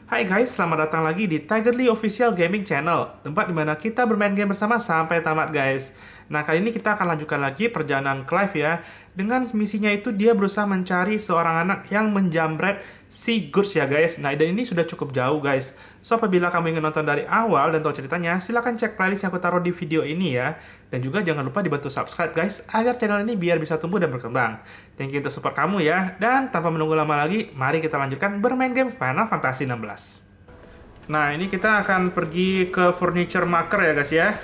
Hai guys, selamat datang lagi di Tigerly Official Gaming Channel, tempat dimana kita bermain game bersama sampai tamat guys. Nah, kali ini kita akan lanjutkan lagi perjalanan Clive ya. Dengan misinya itu dia berusaha mencari seorang anak yang menjamret si Goods ya guys. Nah, dan ini sudah cukup jauh guys. So, apabila kamu ingin nonton dari awal dan tahu ceritanya, silahkan cek playlist yang aku taruh di video ini ya. Dan juga jangan lupa dibantu subscribe guys, agar channel ini biar bisa tumbuh dan berkembang. Thank you untuk support kamu ya. Dan tanpa menunggu lama lagi, mari kita lanjutkan bermain game Final Fantasy 16. Nah, ini kita akan pergi ke furniture maker ya guys ya.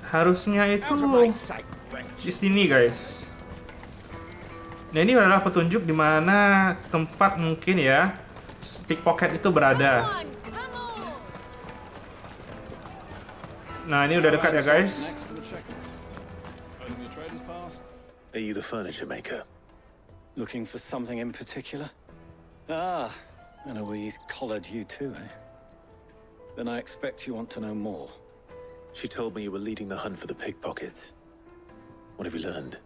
Harusnya itu di sini guys. Nah, ini adalah petunjuk di mana tempat mungkin ya pickpocket itu berada. Nah, ini udah dekat ya guys. Are you the furniture maker? Looking for something in particular? Ah, and Eloise collared you too, eh? Then I expect you want to know more. She told me you were leading the hunt for the pickpockets. What have you learned?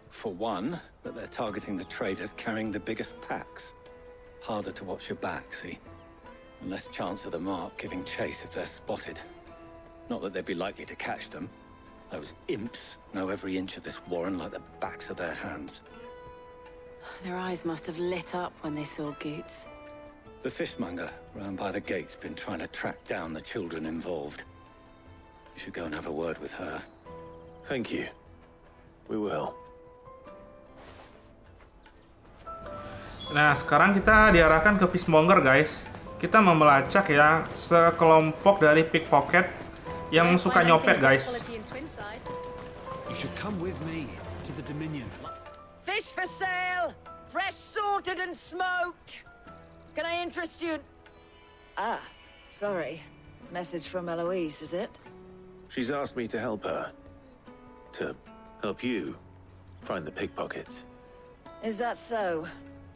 For one, that they're targeting the traders carrying the biggest packs. Harder to watch your back, see? And less chance of the mark giving chase if they're spotted. Not that they'd be likely to catch them. Those imps know every inch of this warren like the backs of their hands. Their eyes must have lit up when they saw Goots. The fishmonger round by the gate's been trying to track down the children involved. You should go and have a word with her. Thank you. We will. Nah, sekarang kita diarahkan ke fishmonger guys. Kita mau melacak ya sekelompok dari pickpocket yang suka nyopet guys. You should come with me to the Dominion. Fish for sale! Fresh sorted and smoked! Can I interest you? Ah, sorry. Message from Eloise, is it? She's asked me to help her. To help you find the pickpockets. Is that so?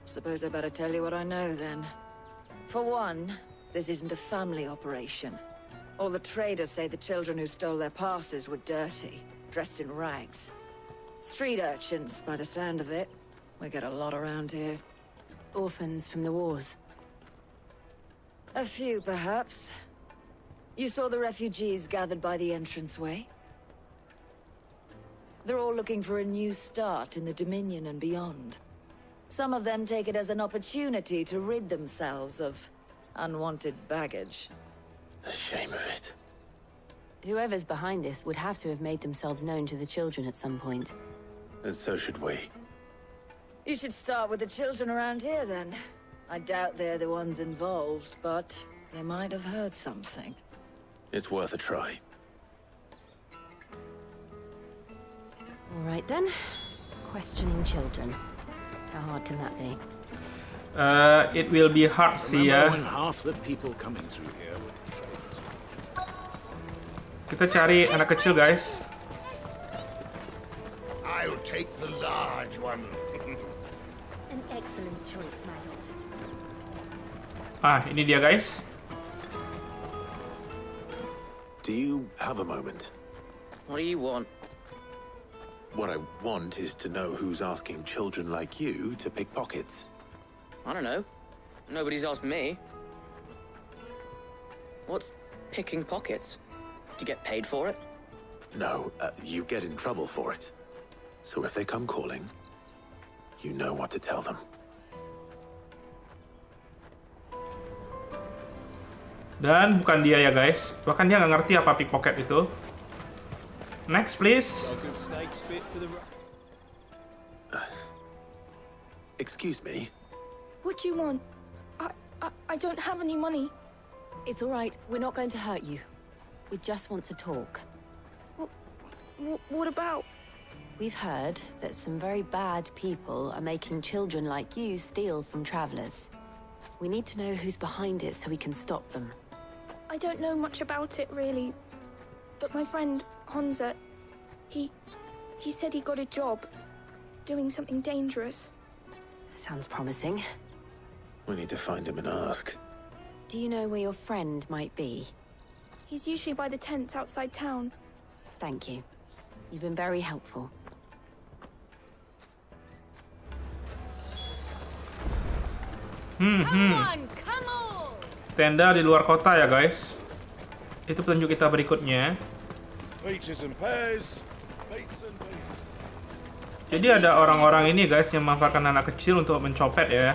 Suppose I better tell you what I know then. For one, this isn't a family operation. All the traders say the children who stole their passes were dirty, dressed in rags. Street urchins, by the sound of it. We get a lot around here. Orphans from the wars. A few, perhaps. You saw the refugees gathered by the entranceway? They're all looking for a new start in the Dominion and beyond. Some of them take it as an opportunity to rid themselves of unwanted baggage. The shame of it. Whoever's behind this would have to have made themselves known to the children at some point. And so should we. You should start with the children around here, then. I doubt they're the ones involved, but they might have heard something. It's worth a try. All right then. Questioning children. How hard can that be? It will be hard sih ya. Remember when half the people coming through here were traders? Kita cari anak kecil guys. I'll take the large one. An excellent choice, my lord. Ah, ini dia guys. Do you have a moment? What do you want? What I want is to know who's asking children like you to pick pockets. I don't know. Nobody's asked me. What's picking pockets? Do you get paid for it? No, you get in trouble for it. So if they come calling, you know what to tell them. Dan bukan dia ya guys. Bahkan dia nggak ngerti apa pickpocket itu. Next please. Excuse me? What do you want? I don't have any money. It's all right. We're not going to hurt you. We just want to talk. What about? We've heard that some very bad people are making children like you steal from travelers. We need to know who's behind it so we can stop them. I don't know much about it, really. But my friend, Honza, he said he got a job doing something dangerous. Sounds promising. We need to find him and ask. Do you know where your friend might be? He's usually by the tents outside town. Thank you. You've been very helpful. Come on, come on! tenda di luar kota ya guys. Itu petunjuk kita berikutnya. Peaches and pears. Beets and beans. Jadi ada orang-orang ini guys yang memanfaatkan anak kecil untuk mencopet ya.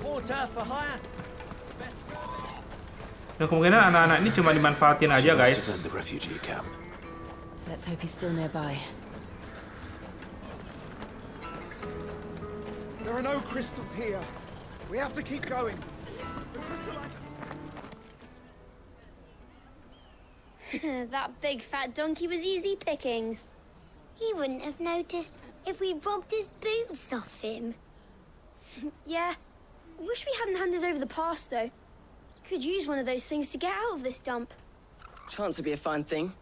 Porter for hire. Dan kemungkinan anak-anak ini cuma dimanfaatin aja She must guys. have been the refugee camp. Let's hope he's still nearby. There are no crystals here. We have to keep going. The crystalline... That big fat donkey was easy pickings. He wouldn't have noticed if we robbed his boots off him. Yeah. Wish we hadn't handed over the pass, though. Could use one of those things to get out of this dump. Chance would be a fine thing.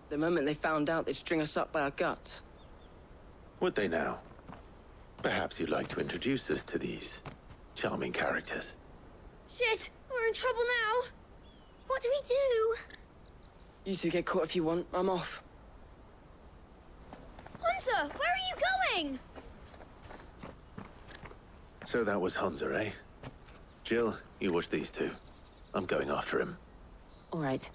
The moment they found out, they'd string us up by our guts. Would they now? Perhaps you'd like to introduce us to these charming characters. Shit, we're in trouble now. What do we do? You two get caught if you want. I'm off. Hunter, where are you going? So that was Hunter, eh? Jill, you watch these two. I'm going after him. All right.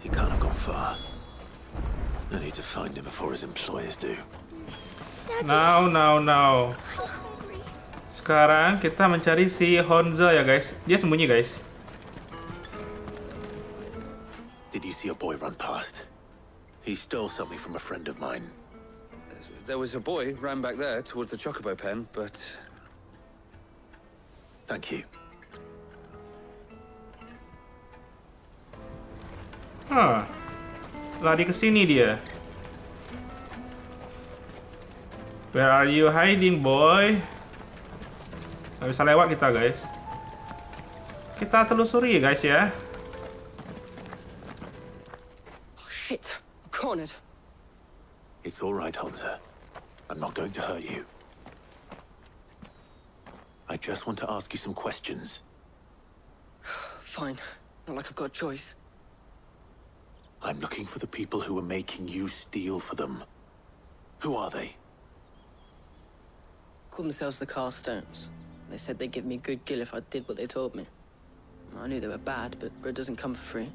He can't have gone far. I need to find him before his employers do. No. Sekarang kita mencari si Honza ya guys. Dia sembunyi guys. Did you see a boy run past? He stole something from a friend of mine. There was a boy ran back there towards the chocobo pen, but... Thank you. Lari ke sini dia. Where are you hiding, boy? Gak bisa lewat kita, guys. Kita telusuri, guys, ya. Oh, shit. I'm cornered. It's all right, Hunter. I'm not going to hurt you. I just want to ask you some questions. Fine. Not like I've got a choice. I'm looking for the people who are making you steal for them. Who are they? Called themselves the Carstones. They said they'd give me a good gill if I did what they told me. I knew they were bad, but bread doesn't come for free.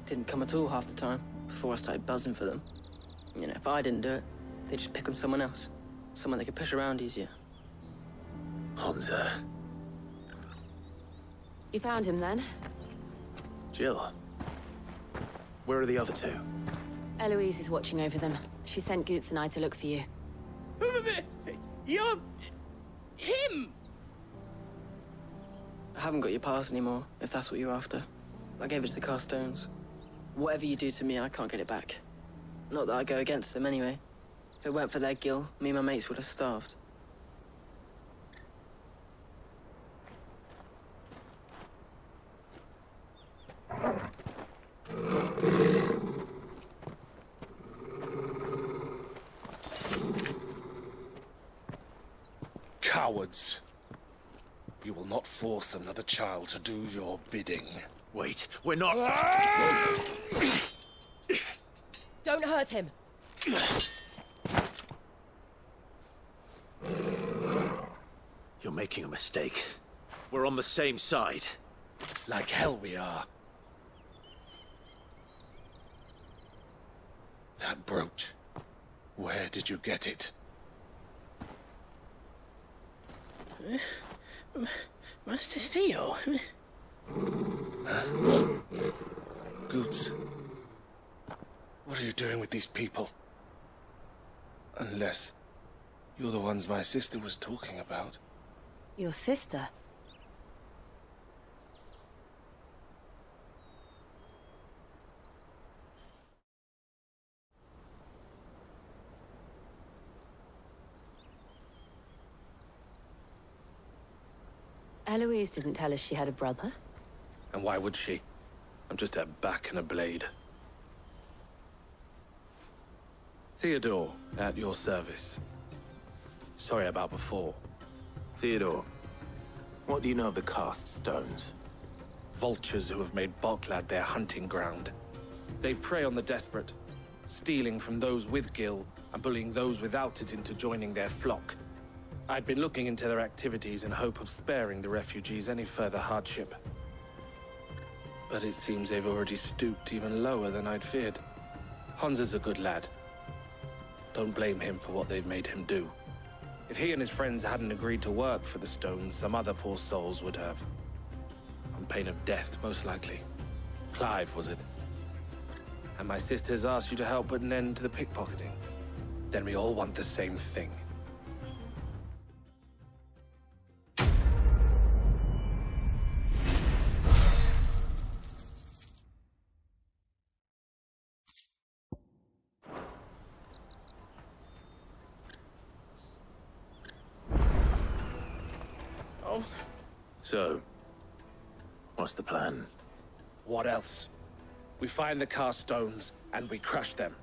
Didn't come at all half the time, before I started buzzing for them. You know, if I didn't do it, they'd just pick on someone else. Someone they could push around easier. Hunter. You found him then? Jill. Where are the other two? Eloise is watching over them. She sent Goots and I to look for you. You're... him! I haven't got your pass anymore, if that's what you're after. I gave it to the Carstones. Whatever you do to me, I can't get it back. Not that I go against them anyway. If it weren't for their gill, me and my mates would have starved. Cowards. You will not force another child to do your bidding. Wait, we're not... Don't hurt him. You're making a mistake. We're on the same side. Like hell we are. That brooch. Where did you get it? Master Theo. Goots. What are you doing with these people? Unless you're the ones my sister was talking about. Your sister? Eloise didn't tell us she had a brother. And why would she? I'm just her back and a blade. Theodore, at your service. Sorry about before. Theodore, what do you know of the cast stones? Vultures who have made Boklad their hunting ground. They prey on the desperate, stealing from those with Gil and bullying those without it into joining their flock. I'd been looking into their activities in hope of sparing the refugees any further hardship. But it seems they've already stooped even lower than I'd feared. Honza's a good lad. Don't blame him for what they've made him do. If he and his friends hadn't agreed to work for the stones, some other poor souls would have. On pain of death, most likely. Clive, was it? And my sisters asked you to help put an end to the pickpocketing. Then we all want the same thing. So, what's the plan? What else? We find the cast stones, and we crush them.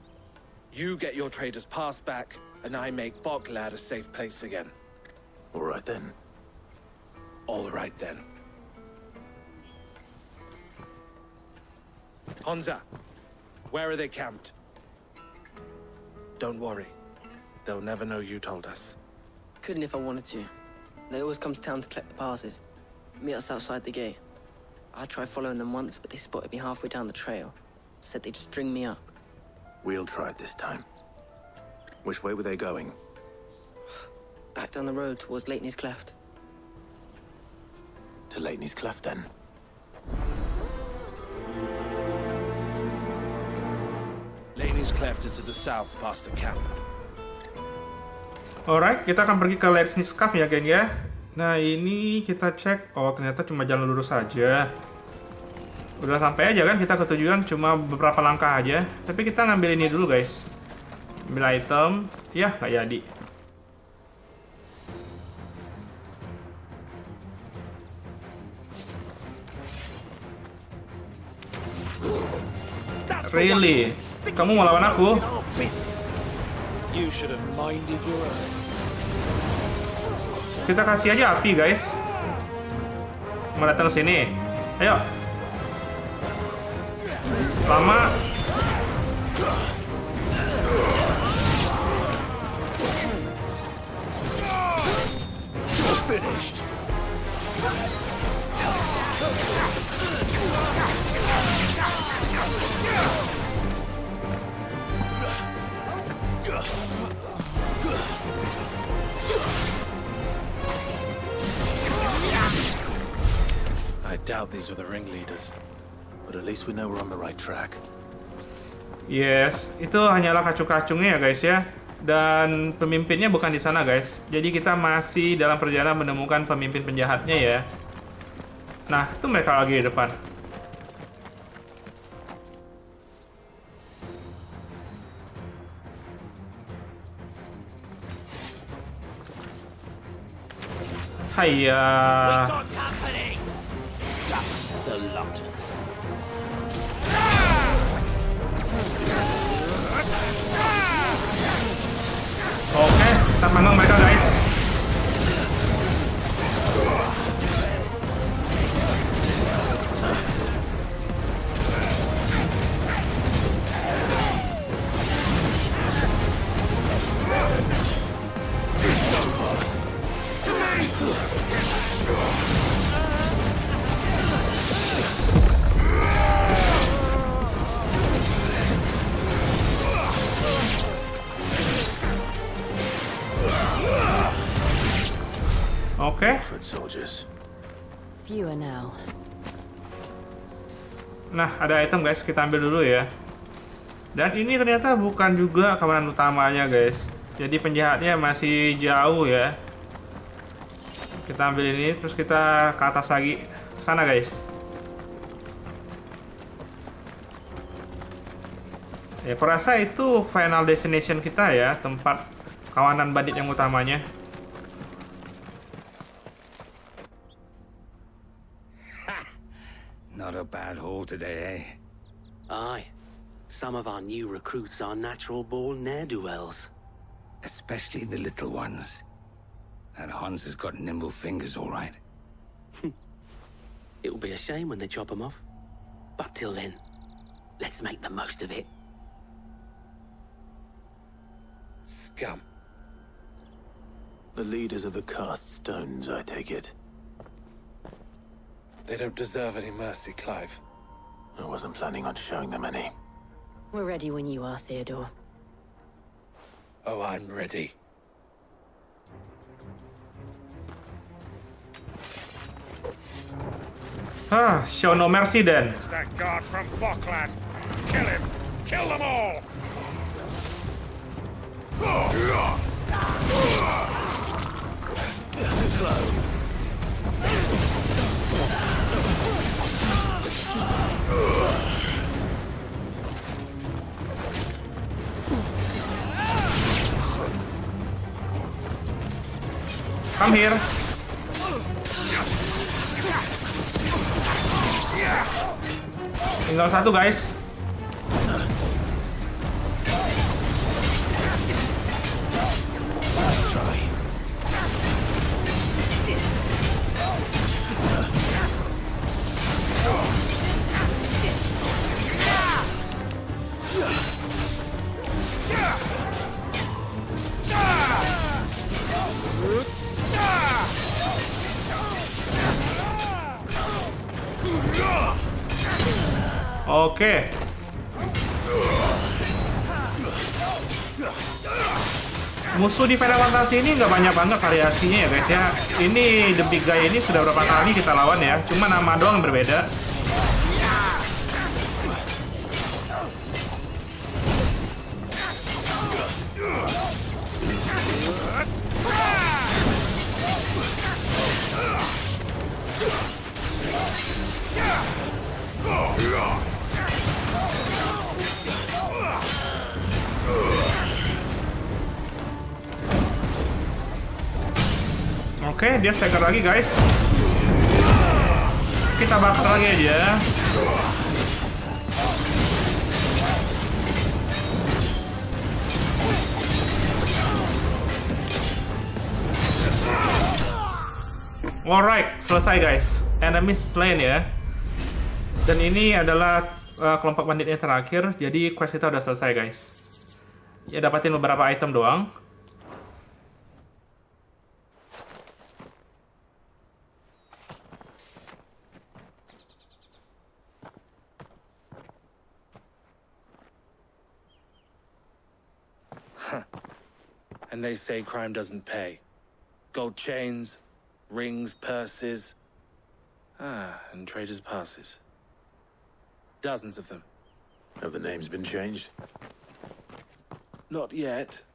You get your trader's pass back, and I make Boklad a safe place again. All right then. All right then. Honza, where are they camped? Don't worry. They'll never know you told us. Couldn't if I wanted to. They always come to town to collect the passes. Meet us outside the gate. I tried following them once, but they spotted me halfway down the trail. Said they'd string me up. We'll try it this time. Which way were they going? Back down the road towards Lateney's Cleft. To Lateney's Cleft, then. Lateney's Cleft is to the south, past the camp. Alright, kita akan pergi ke Lateney's Cleft ya, geng ya. Nah, ini kita cek. Oh, ternyata cuma jalan lurus saja. Udah sampai aja kan, kita ke tujuan cuma beberapa langkah aja. Tapi kita ngambil ini dulu, guys. Ambil item. Ya, nggak jadi. Really? Kamu mau lawan aku? You should have minded your own. Kita kasih aja api, guys. Mau datang ke sini. Ayo. Lama. Finished. I doubt these were the ringleaders. But at least we know we're on the right track. Yes, itu hanyalah kacung-kacungnya ya, guys ya. Dan pemimpinnya bukan di sana, guys. Jadi kita masih dalam perjalanan menemukan pemimpin penjahatnya ya. Nah, itu mereka lagi di depan. Hayya. Oke, kita panggang mereka, guys. Oke. Fewer now. Nah, ada item, guys. Kita ambil dulu ya. Dan ini ternyata bukan juga kawanan utamanya, guys. Jadi penjahatnya masih jauh ya. Kita ambil ini, terus kita ke atas lagi. Sana, guys. Ya, perasa itu final destination kita ya. Tempat kawanan bandit yang utamanya. Not a bad haul today, eh? Aye. Some of our new recruits are natural-born ne'er-do-wells. Especially the little ones. That Hans has got nimble fingers, all right. It'll be a shame when they chop them off. But till then, let's make the most of it. scum. The leaders of the cast stones, I take it. They don't deserve any mercy, Clive. I wasn't planning on showing them any. We're ready when you are, Theodore. Oh, I'm ready. Show no mercy then. It's that guard from Boklad. Kill him! Kill them all! Too slow. Come here. Tinggal satu, guys. Let's try. Oke. Musuh di Final Fantasy ini nggak banyak banget variasinya ya guys ya. Ini The Big Guy ini sudah berapa kali kita lawan ya. Cuma nama doang yang berbeda. Oke, dia stagger lagi guys. Kita bakar lagi aja. Alright, selesai guys. Enemy slain ya. Dan ini adalah kelompok bandit yang terakhir. Jadi quest kita udah selesai guys. Ya dapatin beberapa item doang. And they say crime doesn't pay. Gold chains, rings, purses. And traders' passes. Dozens of them. Have the names been changed? Not yet.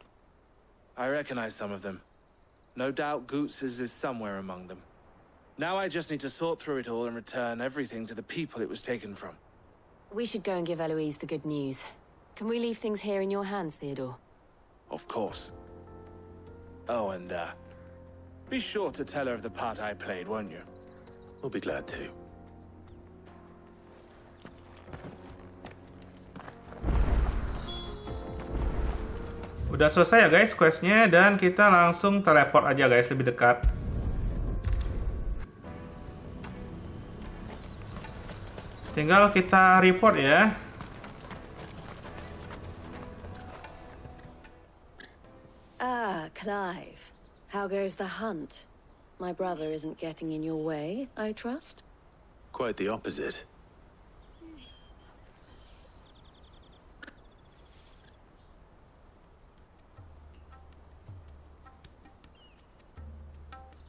I recognize some of them. No doubt Goots's is somewhere among them. Now I just need to sort through it all and return everything to the people it was taken from. We should go and give Eloise the good news. Can we leave things here in your hands, Theodore? Of course. Oh, and, be sure to tell her of the part I played, won't you? We'll be glad to. Udah selesai ya guys questnya, dan kita langsung teleport aja guys, lebih dekat. Tinggal kita report ya. Clive, how goes the hunt? My brother isn't getting in your way, I trust? Quite the opposite.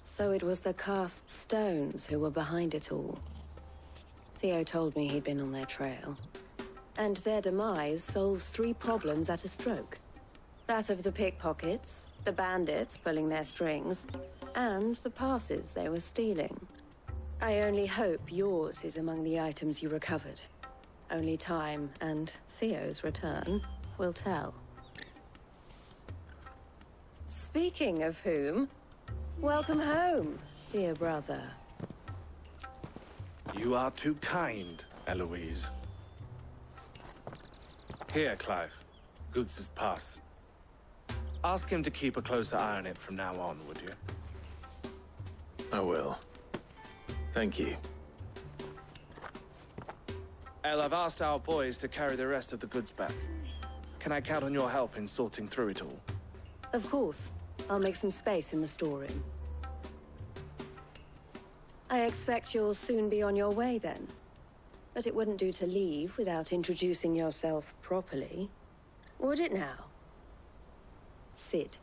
So it was the cast stones who were behind it all. Theo told me he'd been on their trail. And their demise solves 3 problems at a stroke. That of the pickpockets, the bandits pulling their strings, and the passes they were stealing. I only hope yours is among the items you recovered. Only time and Theo's return will tell. Speaking of whom, welcome home, dear brother. You are too kind, Eloise. Here, Clive. Goots's pass. Ask him to keep a closer eye on it from now on, would you? I will. Thank you. El, I've asked our boys to carry the rest of the goods back. Can I count on your help in sorting through it all? Of course. I'll make some space in the storeroom. I expect you'll soon be on your way then. But it wouldn't do to leave without introducing yourself properly. Would it now? Sid.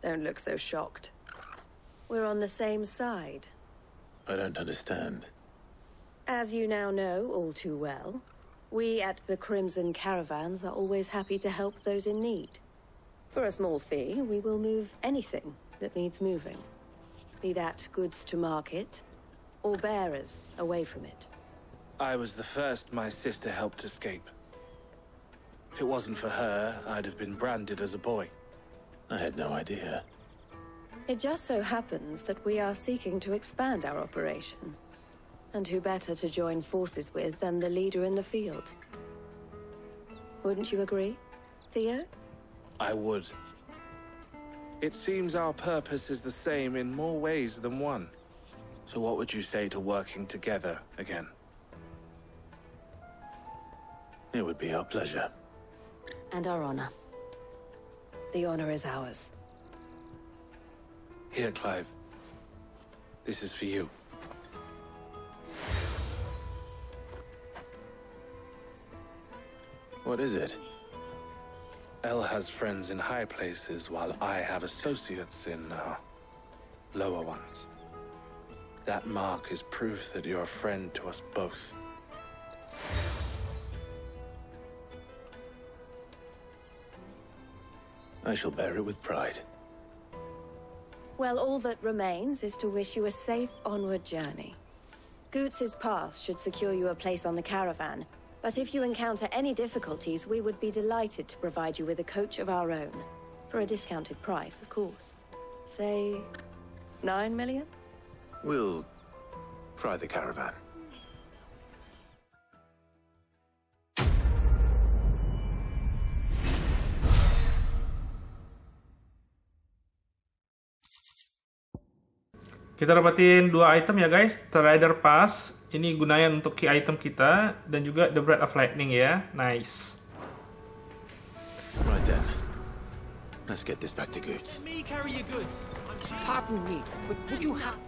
Don't look so shocked. We're on the same side. I don't understand. As you now know all too well, we at the Crimson Caravans are always happy to help those in need. For a small fee, we will move anything that needs moving. Be that goods to market, or bearers away from it. I was the first my sister helped escape. If it wasn't for her, I'd have been branded as a boy. I had no idea. It just so happens that we are seeking to expand our operation. And who better to join forces with than the leader in the field? Wouldn't you agree, Theo? I would. It seems our purpose is the same in more ways than one. So what would you say to working together again? It would be our pleasure. And our honor. The honor is ours. Here, Clive. This is for you. What is it? Elle has friends in high places, while I have associates in, lower ones. That mark is proof that you're a friend to us both. I shall bear it with pride. Well, all that remains is to wish you a safe onward journey. Goots's pass should secure you a place on the caravan, but if you encounter any difficulties, we would be delighted to provide you with a coach of our own. For a discounted price, of course. Say, 9 million? We'll try the caravan. Kita dapatin 2 item ya guys, Trader Pass. Ini gunain untuk key item kita dan juga The Breath of Lightning ya. Nice. Right then. Let's get this back to Goots. Me carry your goods. Pardon me, but would you have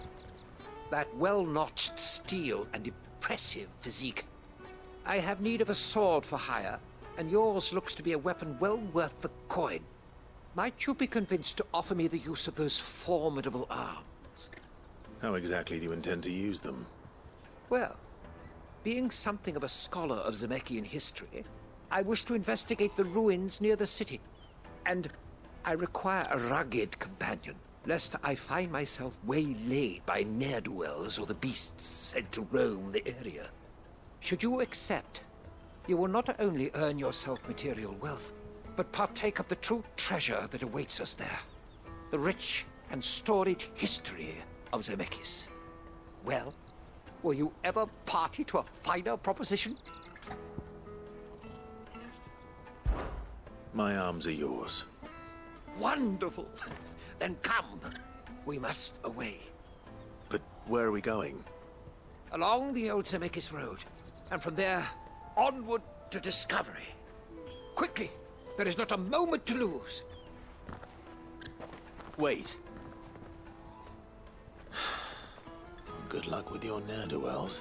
that well-notched steel and impressive physique? I have need of a sword for hire, and yours looks to be a weapon well worth the coin. Might you be convinced to offer me the use of those formidable arms? How exactly do you intend to use them? Well, being something of a scholar of Zemeckis history, I wish to investigate the ruins near the city. And I require a rugged companion, lest I find myself waylaid by ne'er-do-wells or the beasts said to roam the area. Should you accept, you will not only earn yourself material wealth, but partake of the true treasure that awaits us there. The rich and storied history of Zemeckis. Well, will you ever party to a finer proposition? My arms are yours. Wonderful! Then come. We must away. But where are we going? Along the old Zemeckis Road, and from there, onward to discovery. Quickly! There is not a moment to lose. Wait. Good luck with your ne'er-do-wells.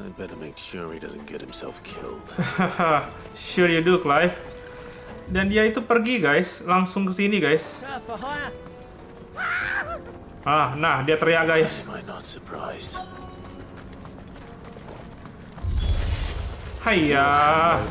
I'd better make sure he doesn't get himself killed. Sure you do, Clive. Dan dia itu pergi, guys. Langsung ke sini, guys. Nah, dia teriak, guys. Am I not surprised? Hiya.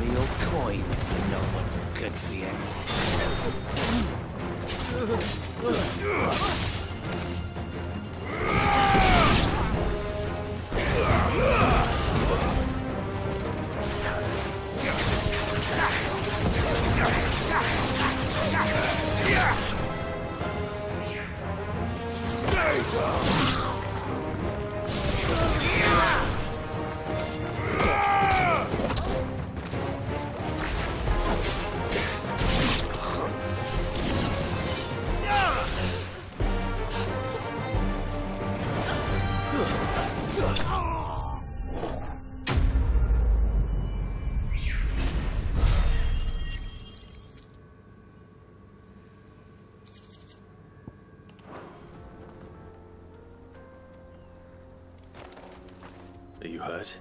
Are you hurt?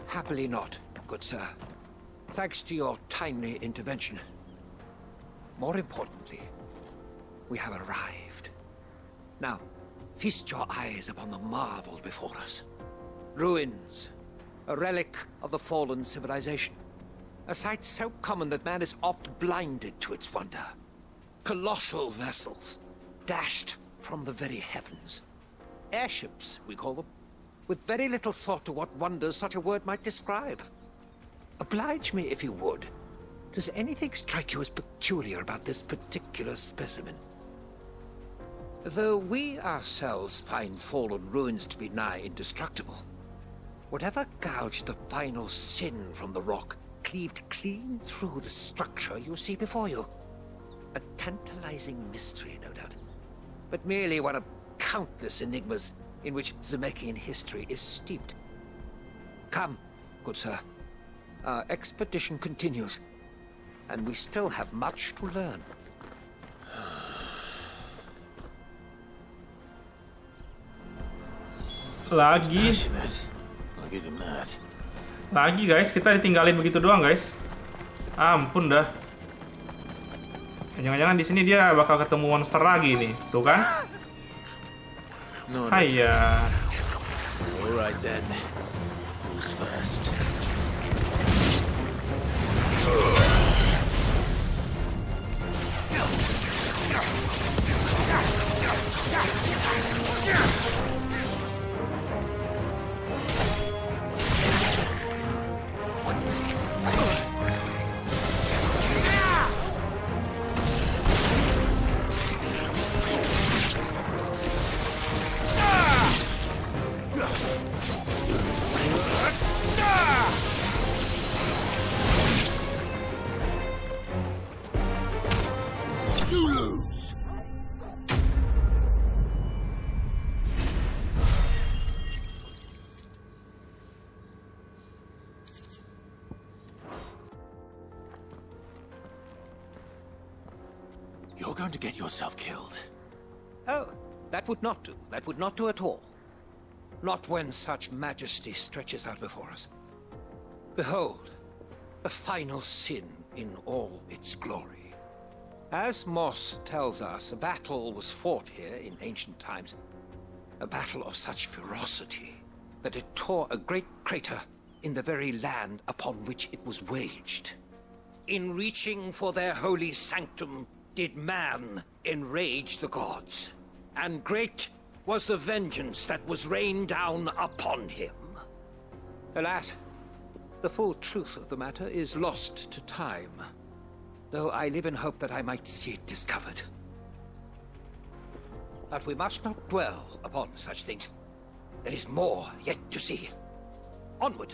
Happily not, good sir. Thanks to your timely intervention. More importantly, we have arrived. Now, feast your eyes upon the marvel before us. Ruins, a relic of the fallen civilization. A sight so common that man is oft blinded to its wonder. Colossal vessels, dashed from the very heavens. Airships, we call them, with very little thought to what wonders such a word might describe. Oblige me if you would. Does anything strike you as peculiar about this particular specimen? Though we ourselves find fallen ruins to be nigh indestructible, whatever gouged the final sin from the rock cleaved clean through the structure you see before you. A tantalizing mystery, no doubt, but merely one of countless enigmas in which Zemeckien history is steeped. Come, good sir. Our expedition continues, and we still have much to learn. Lagi. I'll give him that. Lagi guys, kita ditinggalin begitu doang guys. Ampun dah. Jangan-jangan di sini dia bakal ketemu monster lagi nih, tuh kan? No, Hiya. Alright then. Who's first? You're going to get yourself killed. Oh, that would not do. That would not do at all. Not when such majesty stretches out before us. Behold, the final sin in all its glory. As Moss tells us, a battle was fought here in ancient times. A battle of such ferocity that it tore a great crater in the very land upon which it was waged. In reaching for their holy sanctum, did man enrage the gods, and great was the vengeance that was rained down upon him. Alas, the full truth of the matter is lost to time, though I live in hope that I might see it discovered. But we must not dwell upon such things. There is more yet to see. Onward!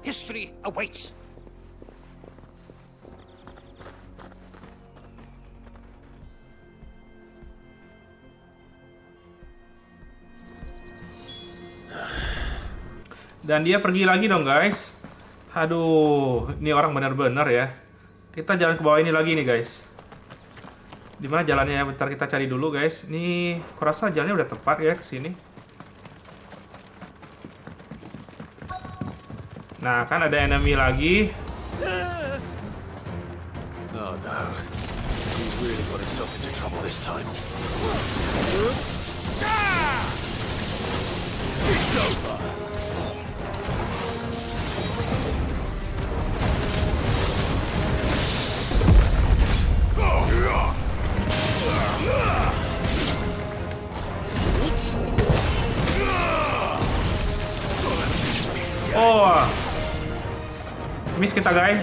History awaits! Dan dia pergi lagi dong guys. Aduh, ini orang benar-benar ya. Kita jalan ke bawah ini lagi nih guys. Dimana jalannya ya? Bentar kita cari dulu guys. Ini kurasa jalannya udah tepat ya ke sini. Nah, kan ada enemy lagi. Oh no. He's really got himself into trouble this time. It's over. Oh, miss kita guys.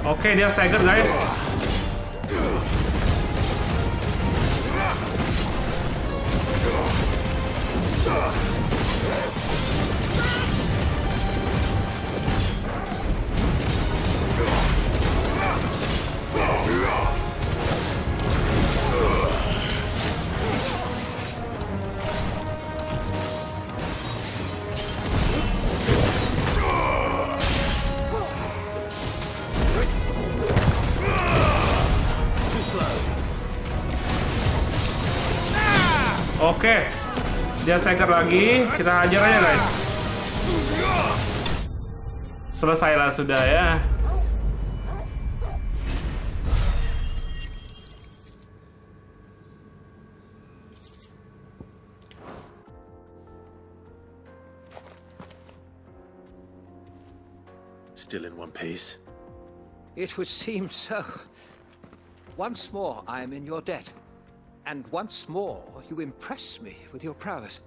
Oke, dia stagger guys. Oke. Dia stagger lagi. Kita hajar aja, guys. Selesailah sudah ya. Still in one piece? It would seem so. Once more, I am in your debt. And once more, you impress me with your prowess.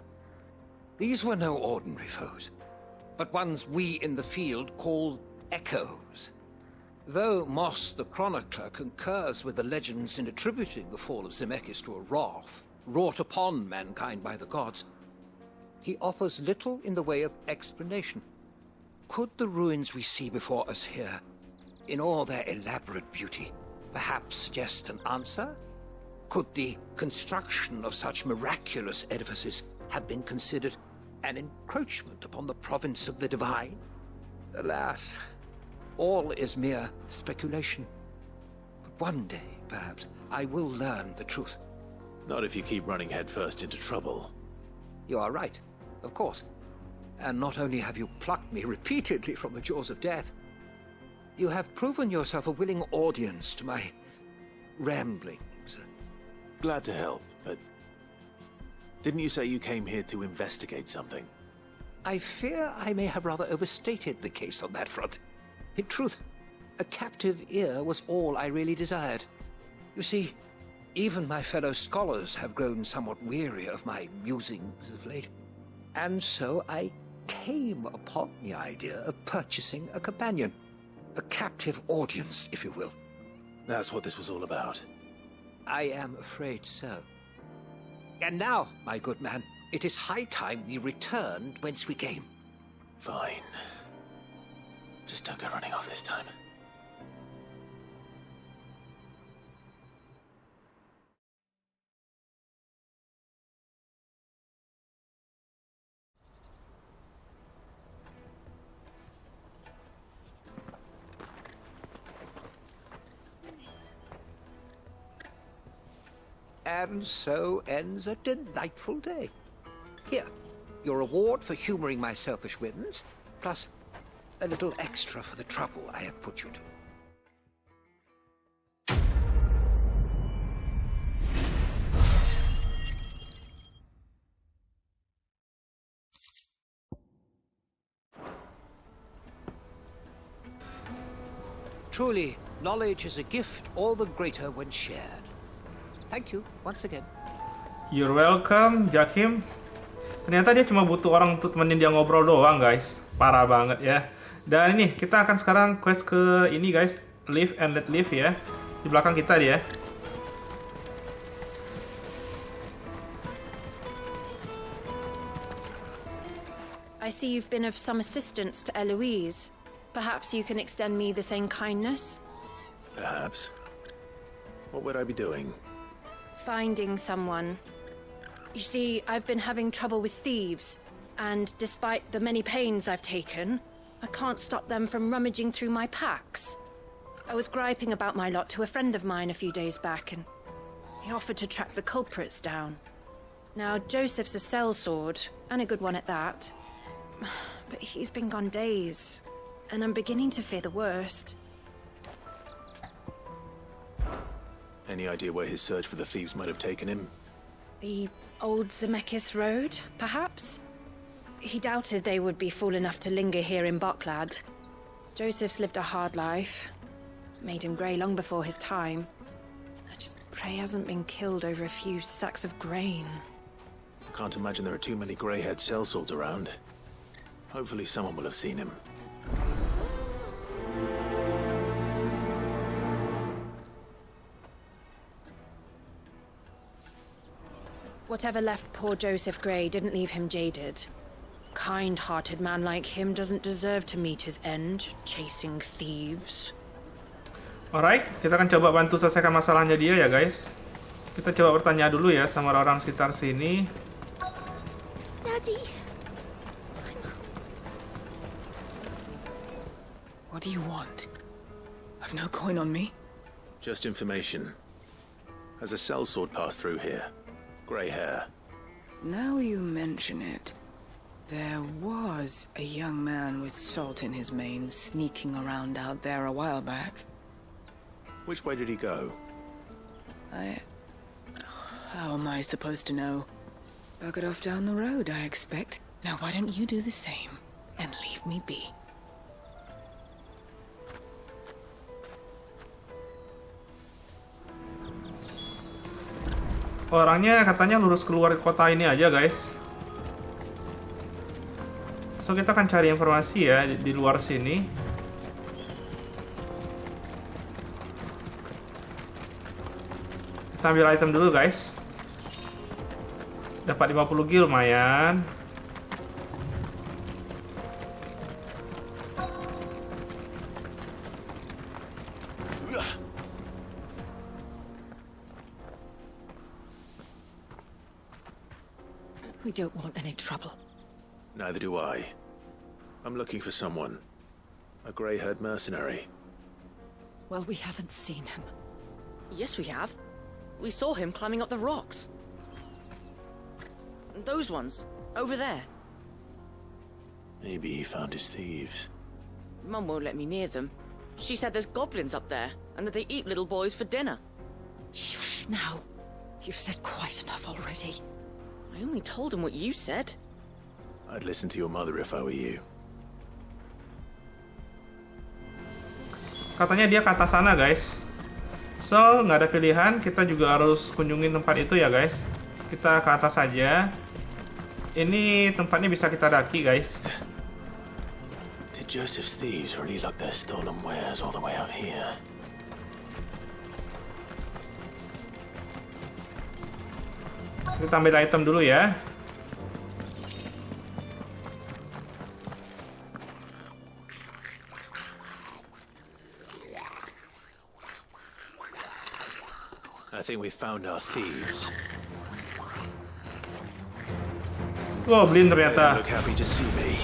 These were no ordinary foes, but ones we in the field call echoes. Though Moss the Chronicler concurs with the legends in attributing the fall of Zemeckis to a wrath wrought upon mankind by the gods, he offers little in the way of explanation. Could the ruins we see before us here, in all their elaborate beauty, perhaps suggest an answer? Could the construction of such miraculous edifices have been considered an encroachment upon the province of the divine? Alas, all is mere speculation. But one day, perhaps, I will learn the truth. Not if you keep running headfirst into trouble. You are right, of course. And not only have you plucked me repeatedly from the jaws of death, you have proven yourself a willing audience to my ramblings. Glad to help, but didn't you say you came here to investigate something? I fear I may have rather overstated the case on that front. In truth, a captive ear was all I really desired. You see, even my fellow scholars have grown somewhat weary of my musings of late. And so I came upon the idea of purchasing a companion. A captive audience, if you will. That's what this was all about. I am afraid so. And now, my good man, it is high time we returned whence we came. Fine. Just don't go running off this time. And so ends a delightful day. Here, your reward for humoring my selfish whims, plus a little extra for the trouble I have put you to. Truly, knowledge is a gift all the greater when shared. Thank you once again. You're welcome, Jakim. Ternyata dia cuma butuh orang untuk temenin dia ngobrol doang, guys. Parah banget ya. Dan ini, kita akan sekarang quest ke ini, guys. Live and let live ya. Di belakang kita dia. I see you've been of some assistance to Eloise. Perhaps you can extend me the same kindness? Perhaps. What would I be doing? Finding someone. You see, I've been having trouble with thieves, and despite the many pains I've taken, I can't stop them from rummaging through my packs. I was griping about my lot to a friend of mine a few days back, and he offered to track the culprits down. Now, Joseph's a sellsword, and a good one at that. But he's been gone days, and I'm beginning to fear the worst. Any idea where his search for the thieves might have taken him? The old Zemeckis Road, perhaps? He doubted they would be fool enough to linger here in Boklad. Joseph's lived a hard life. Made him grey long before his time. I just pray he hasn't been killed over a few sacks of grain. I can't imagine there are too many grey-haired sellswords around. Hopefully someone will have seen him. Whatever left poor Joseph Grey didn't leave him jaded. Kind-hearted man like him doesn't deserve to meet his end, chasing thieves. Alright, kita akan coba bantu selesaikan masalahnya dia ya, guys. Kita coba bertanya dulu ya sama orang-orang sekitar sini. Daddy. What do you want? I've no coin on me. Just information. Has a sellsword passed through here? Grey hair. Now you mention it, there was a young man with salt in his mane sneaking around out there a while back. Which way did he go? How am I supposed to know? Buggered off down the road, I expect. Now why don't you do the same and leave me be? Orangnya katanya lurus keluar kota ini aja, guys. So kita akan cari informasi ya di luar sini. Kita ambil item dulu, guys. Dapat 50 gil, lumayan. We don't want any trouble. Neither do I. I'm looking for someone. A grey-haired mercenary. Well, we haven't seen him. Yes, we have. We saw him climbing up the rocks. Those ones, over there. Maybe he found his thieves. Mum won't let me near them. She said there's goblins up there, and that they eat little boys for dinner. Shush now. You've said quite enough already. I only told him what you said. I'd listen to your mother if I were you. Katanya dia ke atas sana, guys. So, nggak ada pilihan. Kita juga harus kunjungin tempat itu ya, guys. Kita ke atas saja. Ini tempatnya bisa kita daki, guys. Did Joseph's thieves really lug their stolen wares all the way out here? Kita ambil item dulu ya. I think we found our thieves. Goblin ternyata. They look happy to see me.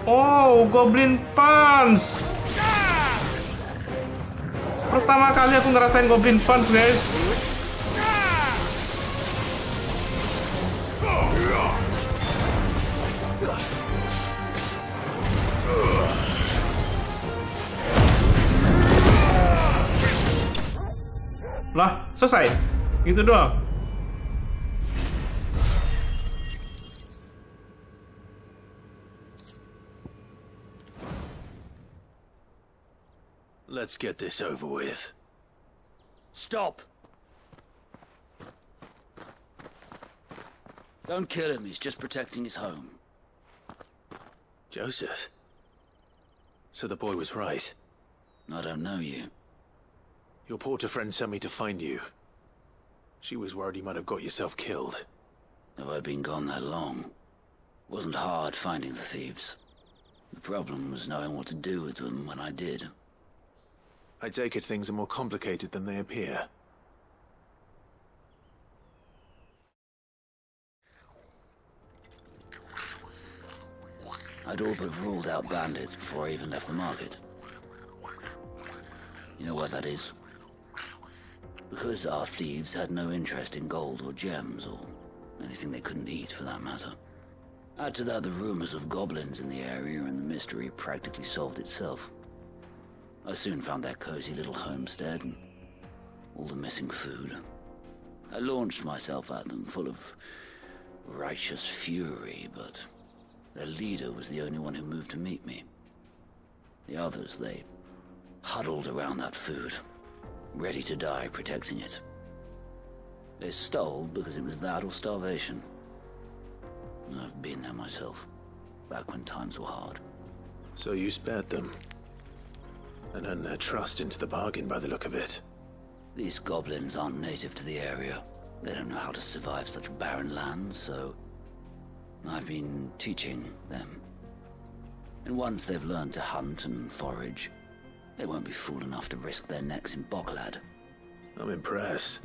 Oh, Goblin Punch. Pertama kali aku ngerasain Goblin Punch, guys. Lah, selesai. Gitu doang. Let's get this over with. Stop! Don't kill him, he's just protecting his home. Joseph? So the boy was right. I don't know you. Your porter friend sent me to find you. She was worried you might have got yourself killed. Have I been gone that long? Wasn't hard finding the thieves. The problem was knowing what to do with them when I did. I take it things are more complicated than they appear. I'd all but ruled out bandits before I even left the market. You know what that is? Because our thieves had no interest in gold or gems, or anything they couldn't eat for that matter. Add to that the rumors of goblins in the area, and the mystery practically solved itself. I soon found their cozy little homestead and all the missing food. I launched myself at them, full of righteous fury, but their leader was the only one who moved to meet me. The others, they huddled around that food, ready to die protecting it. They stole because it was that or starvation. I've been there myself, back when times were hard. So you spared them? And earned their trust into the bargain by the look of it. These goblins aren't native to the area. They don't know how to survive such barren lands, so I've been teaching them. And once they've learned to hunt and forage, they won't be fool enough to risk their necks in Boklad. I'm impressed.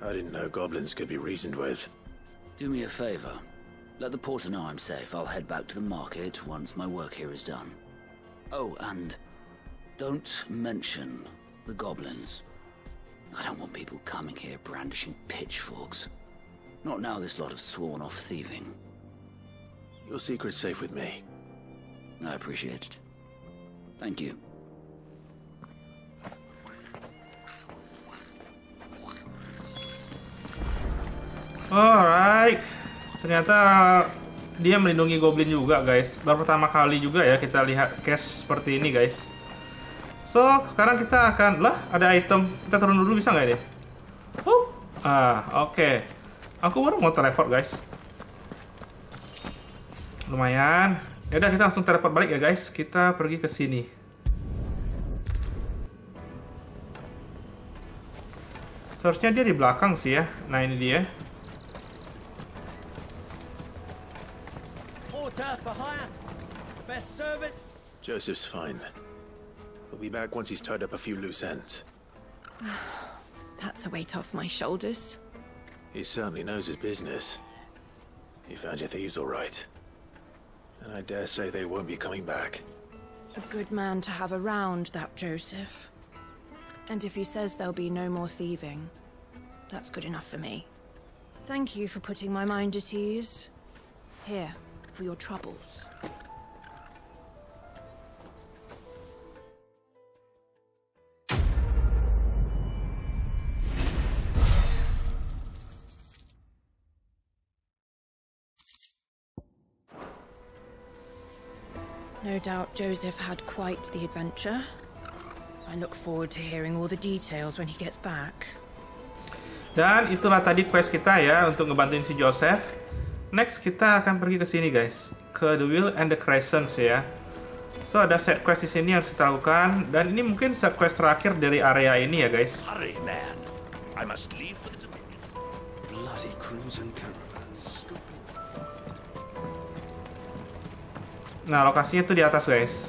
I didn't know goblins could be reasoned with. Do me a favor. Let the porter know I'm safe. I'll head back to the market once my work here is done. Oh, and don't mention the goblins. I don't want people coming here brandishing pitchforks. Not now this lot have sworn off thieving. Your secret's safe with me. I appreciate it. Thank you. Alright, ternyata dia melindungi goblin juga guys. Baru pertama kali juga ya kita lihat case seperti ini guys. So, sekarang kita akan, lah ada item, kita turun dulu bisa nggak deh? Oke. Aku baru mau teleport guys. Lumayan. Yaudah kita langsung teleport balik ya guys. Kita pergi ke sini. Seharusnya dia di belakang sih ya. Nah ini dia. For hire. Best servant. Joseph's fine. He'll be back once he's tied up a few loose ends. That's a weight off my shoulders. He certainly knows his business. You found your thieves all right. And I dare say they won't be coming back. A good man to have around, that Joseph. And if he says there'll be no more thieving, that's good enough for me. Thank you for putting my mind at ease. Here. For your troubles. No doubt Joseph had quite the adventure. I look forward to hearing all the details when he gets back. Dan itulah tadi quest kita ya untuk ngebantuin si Joseph. Next kita akan pergi ke sini guys, ke The Wheel and the Crescents ya. So ada set quest di sini yang harus kita lakukan dan ini mungkin set quest terakhir dari area ini ya guys. Hurry, man. I must leave for the Dominion. Bloody crimson caravans. Nah lokasinya tuh di atas guys.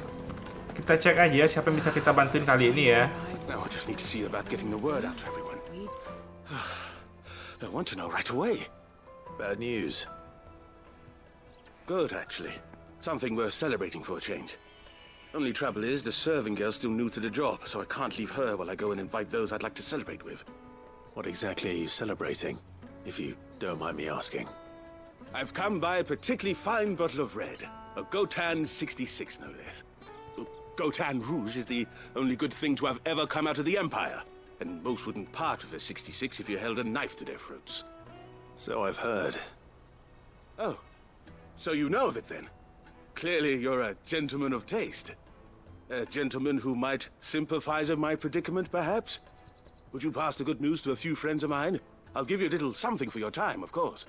Kita cek aja siapa yang bisa kita bantuin kali ini ya. Now I just need to see about getting the word out to everyone. I want to know right away. Bad news. Good, actually. Something worth celebrating for a change. Only trouble is, the serving girl's still new to the job, so I can't leave her while I go and invite those I'd like to celebrate with. What exactly are you celebrating, if you don't mind me asking? I've come by a particularly fine bottle of red. A Gotan 66, no less. Gotan Rouge is the only good thing to have ever come out of the Empire, and most wouldn't part with a 66 if you held a knife to their throats. So I've heard. Oh. So you know of it, then? Clearly you're a gentleman of taste. A gentleman who might sympathize with my predicament, perhaps? Would you pass the good news to a few friends of mine? I'll give you a little something for your time, of course.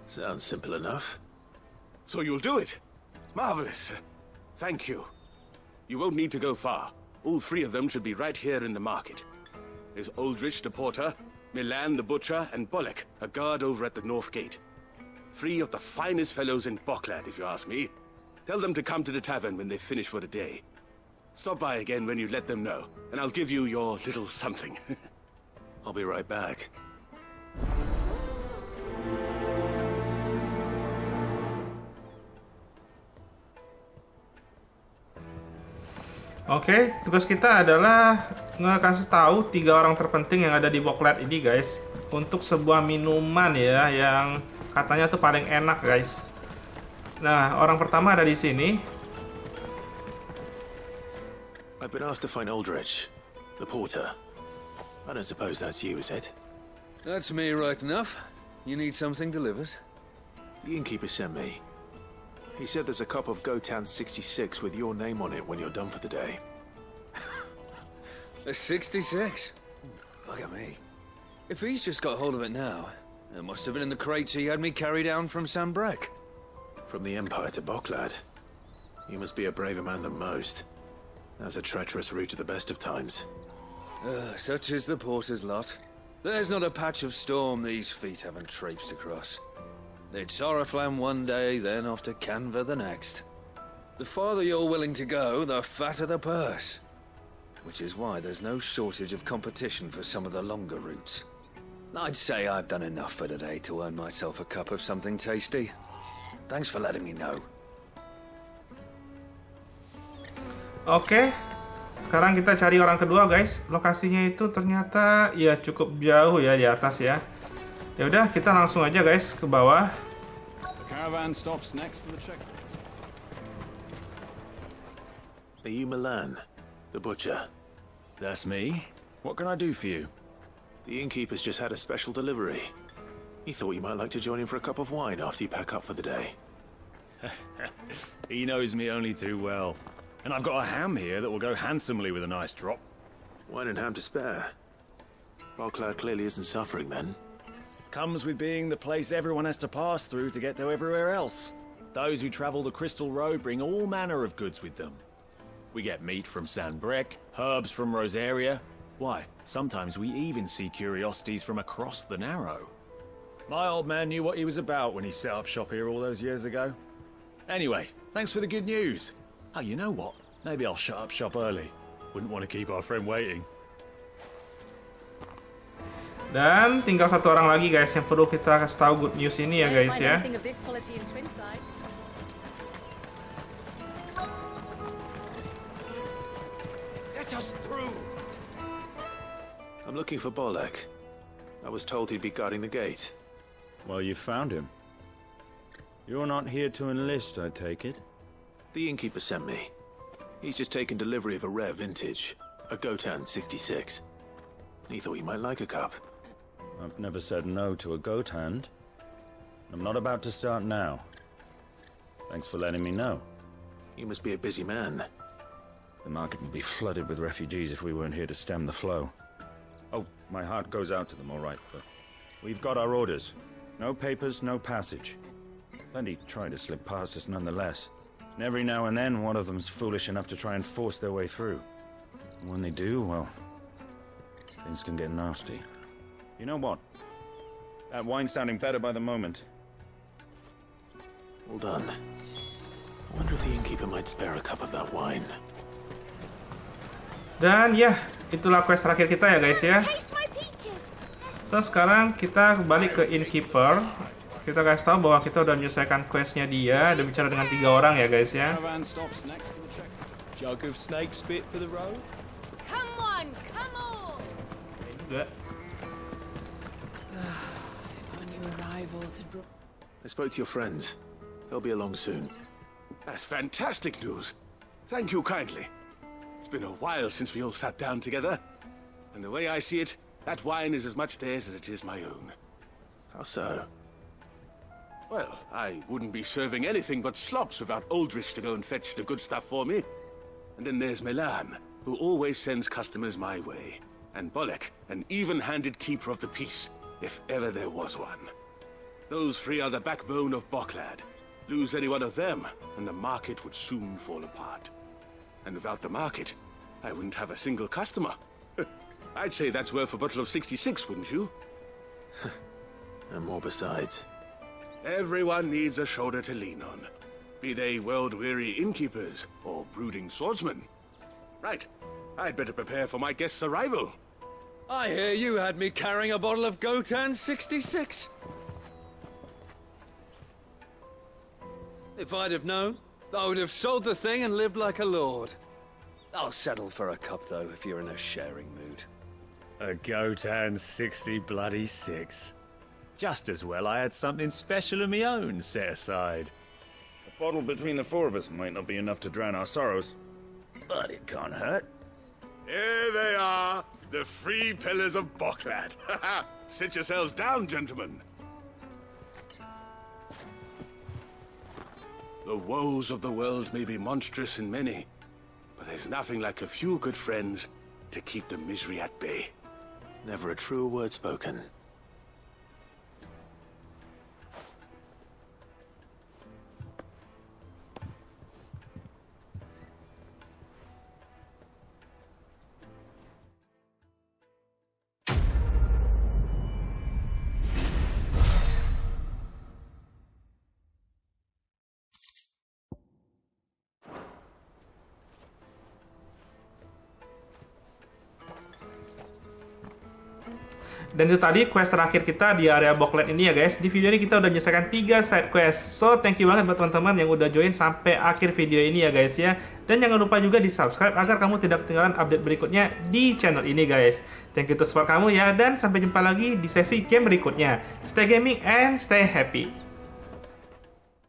Sounds simple enough. So you'll do it? Marvelous. Thank you. You won't need to go far. All three of them should be right here in the market. There's Aldrich the porter, Milan the butcher, and Bolek, a guard over at the north gate. 3 of the finest fellows in Boklad, if you ask me. Tell them to come to the tavern when they finish for the day. Stop by again when you let them know, and I'll give you your little something. I'll be right back. Oke, tugas kita adalah ngasih tahu 3 orang terpenting yang ada di Boklad ini guys, untuk sebuah minuman ya yang katanya tuh paling enak guys. Nah, orang pertama ada di sini. I've been asked to find Aldrich, the porter. I don't suppose that's you, is it? That's me right enough. You need something delivered? The innkeeper sent me. He said there's a cup of Gotan 66 with your name on it when you're done for the day. A 66? Look at me. If he's just got hold of it now, it must have been in the crates he had me carry down from Sambrek. From the Empire to Boklad. You must be a braver man than most. That's a treacherous route to the best of times. Such is the porter's lot. There's not a patch of storm these feet haven't traipsed across. They'd Soraflam one day, then off to Canva the next. The farther you're willing to go, the fatter the purse. which is why there's no shortage of competition for some of the longer routes. I'd say I've done enough for today to earn myself a cup of something tasty. Thanks for letting me know. Oke, sekarang kita cari orang kedua guys. Lokasinya itu ternyata ya cukup jauh ya di atas ya. Ya udah, kita langsung aja guys ke bawah. The caravan stops next to the checkpoint. Are you Milan, the butcher? That's me. What can I do for you? The innkeeper's just had a special delivery. He thought you might like to join him for a cup of wine after you pack up for the day. He knows me only too well. And I've got a ham here that will go handsomely with a nice drop. Wine and ham to spare. Boklad clearly isn't suffering then. Comes with being the place everyone has to pass through to get to everywhere else. Those who travel the Crystal Road bring all manner of goods with them. We get meat from San Brec, herbs from Rosaria. Why, sometimes we even see curiosities from across the Narrow. My old man knew what he was about when he set up shop here all those years ago. Anyway, thanks for the good news. Oh, you know what? Maybe I'll shut up shop early. Wouldn't want to keep our friend waiting. Dan tinggal satu orang lagi guys yang perlu kita kasih tahu good news ini ya guys ya. Get us through. I'm looking for Boklad. I was told he'd be guarding the gate. Well, you found him. You're not here to enlist, I take it? The innkeeper sent me. He's just taken delivery of a rare vintage, a Gotan 66. He thought you might like a cup. I've never said no to a goat hand. I'm not about to start now. Thanks for letting me know. You must be a busy man. The market would be flooded with refugees if we weren't here to stem the flow. Oh, my heart goes out to them, all right, but we've got our orders. No papers, no passage. Plenty try to slip past us nonetheless. And every now and then, one of them's foolish enough to try and force their way through. And when they do, well, things can get nasty. You know what? That wine's sounding better by the moment. Well done. I wonder if the innkeeper might spare a cup of that wine. Dan ya, itulah quest terakhir kita ya guys ya. Terus sekarang kita balik ke innkeeper. Kita kasih tahu bahwa kita udah menyelesaikan questnya dia dan bicara dengan 3 orang ya guys ya. Jug of snake spit for the road. Come on, come on. Juga. I spoke to your friends. They'll be along soon. That's fantastic news. Thank you kindly. It's been a while since we all sat down together. And the way I see it, that wine is as much theirs as it is my own. How so? Well, I wouldn't be serving anything but slops without Aldrich to go and fetch the good stuff for me. And then there's Milan, who always sends customers my way. And Boklad, an even-handed keeper of the peace, if ever there was one. Those 3 are the backbone of Boklad. Lose any one of them, and the market would soon fall apart. And without the market, I wouldn't have a single customer. I'd say that's worth a bottle of 66, wouldn't you? And more besides. Everyone needs a shoulder to lean on. Be they world-weary innkeepers or brooding swordsmen. Right, I'd better prepare for my guest's arrival. I hear you had me carrying a bottle of Gotan 66. If I'd have known, I would have sold the thing and lived like a lord. I'll settle for a cup, though, if you're in a sharing mood. A Gotan 60 bloody 6. Just as well I had something special of my own set aside. A bottle between the 4 of us might not be enough to drown our sorrows, but it can't hurt. Here they are, the 3 pillars of Boklad. Sit yourselves down, gentlemen. The woes of the world may be monstrous in many, but there's nothing like a few good friends to keep the misery at bay. Never a truer word spoken. Dan itu tadi quest terakhir kita di area Boklad ini ya guys. Di video ini kita udah menyelesaikan 3 side quest. So thank you banget buat teman-teman yang udah join sampai akhir video ini ya guys ya. Dan jangan lupa juga di subscribe agar kamu tidak ketinggalan update berikutnya di channel ini guys. Thank you untuk support kamu ya. Dan sampai jumpa lagi di sesi game berikutnya. Stay gaming and stay happy.